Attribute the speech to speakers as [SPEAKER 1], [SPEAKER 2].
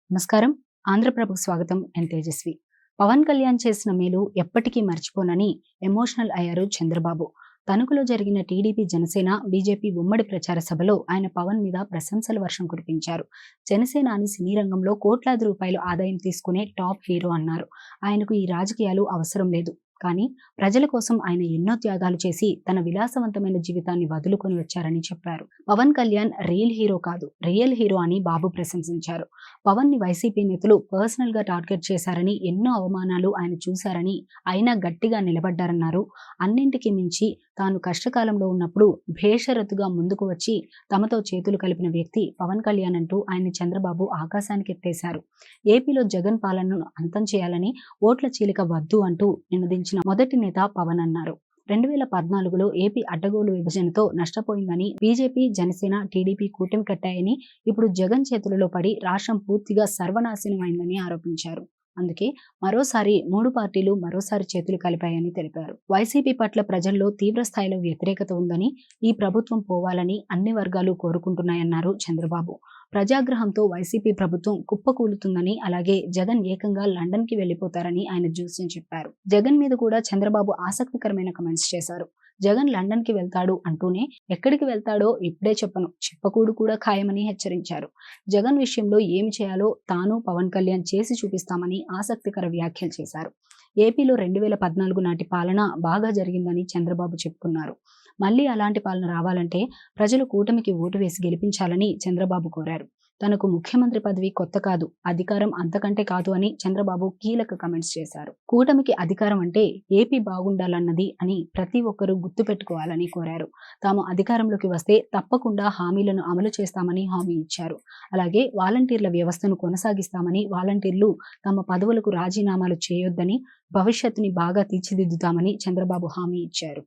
[SPEAKER 1] నమస్కారం. ఆంధ్రప్రభకు స్వాగతం. నేను తేజస్వి. పవన్ కళ్యాణ్ చేసిన మేలు ఎప్పటికీ మర్చిపోనని ఎమోషనల్ అయ్యారు చంద్రబాబు. తణుకులో జరిగిన టీడీపీ, జనసేన, బీజేపీ ఉమ్మడి ప్రచార సభలో ఆయన పవన్ మీద ప్రశంసల వర్షం కురిపించారు. జనసేనాని సినీ రంగంలో కోట్లాది రూపాయలు ఆదాయం తీసుకునే టాప్ హీరో అన్నారు. ఆయనకు ఈ రాజకీయాలు అవసరం లేదు. కానీ ప్రజల కోసం ఆయన ఎన్నో త్యాగాలు చేసి తన విలాసవంతమైన జీవితాన్ని వదులుకొని వచ్చారని చెప్పారు. పవన్ కళ్యాణ్ రియల్ హీరో కాదు, రియల్ హీరో అని బాబు ప్రశంసించారు. పవన్ ని వైసీపీ నేతలు పర్సనల్ గా టార్గెట్ చేశారని, ఎన్నో అవమానాలు ఆయన చూశారని, అయినా గట్టిగా నిలబడ్డారన్నారు. అన్నింటికి మించి తాను కష్టకాలంలో ఉన్నప్పుడు భేషరతుగా ముందుకు వచ్చి తమతో చేతులు కలిపిన వ్యక్తి పవన్ కళ్యాణ్ అంటూ ఆయన్ని చంద్రబాబు ఆకాశానికి ఎత్తేశారు. ఏపీలో జగన్ పాలనను అంతం చేయాలని, ఓట్ల చీలిక వద్దు అంటూ నినదించిన మొదటి నేత పవన్ అన్నారు. 2014లో ఏపీ అడ్డగోలు విభజనతో నష్టపోయిందని, బీజేపీ, జనసేన, టీడీపీ కూటమి కట్టాయని, ఇప్పుడు జగన్ చేతులలో పడి రాష్ట్రం పూర్తిగా సర్వనాశనమైందని ఆరోపించారు. అందుకే మరోసారి 3 పార్టీలు మరోసారి చేతులు కలిపాయని తెలిపారు. వైసీపీ పట్ల ప్రజల్లో తీవ్ర స్థాయిలో వ్యతిరేకత ఉందని, ఈ ప్రభుత్వం పోవాలని అన్ని వర్గాలు కోరుకుంటున్నాయన్నారు చంద్రబాబు. ప్రజాగ్రహంతో వైసీపీ ప్రభుత్వం కుప్పకూలుతుందని, అలాగే జగన్ ఏకంగా లండన్ కి వెళ్లిపోతారని ఆయన జోస్యం చెప్పారు. జగన్ మీద కూడా చంద్రబాబు ఆసక్తికరమైన కమెంట్స్ చేశారు. జగన్ లండన్ కి వెళ్తాడు అంటూనే ఎక్కడికి వెళ్తాడో ఇప్పుడే చెప్పను, చెప్పకూడు కూడా ఖాయమని హెచ్చరించారు. జగన్ విషయంలో ఏమి చేయాలో తాను, పవన్ కళ్యాణ్ చేసి చూపిస్తామని ఆసక్తికర వ్యాఖ్యలు చేశారు. ఏపీలో 2014 నాటి పాలన బాగా జరిగిందని చంద్రబాబు చెప్పుకున్నారు. మళ్లీ అలాంటి పాలన రావాలంటే ప్రజలు కూటమికి ఓటు వేసి గెలిపించాలని చంద్రబాబు కోరారు. తనకు ముఖ్యమంత్రి పదవి కొత్త కాదు, అధికారం అంతకంటే కాదు అని చంద్రబాబు కీలక కమెంట్స్ చేశారు. కూటమికి అధికారం అంటే ఏపీ బాగుండాలన్నది అని ప్రతి ఒక్కరూ గుర్తుపెట్టుకోవాలని కోరారు. తాము అధికారంలోకి వస్తే తప్పకుండా హామీలను అమలు చేస్తామని హామీ ఇచ్చారు. అలాగే వాలంటీర్ల వ్యవస్థను కొనసాగిస్తామని, వాలంటీర్లు తమ పదవులకు రాజీనామాలు చేయొద్దని, భవిష్యత్తుని బాగా తీర్చిదిద్దుతామని చంద్రబాబు హామీ ఇచ్చారు.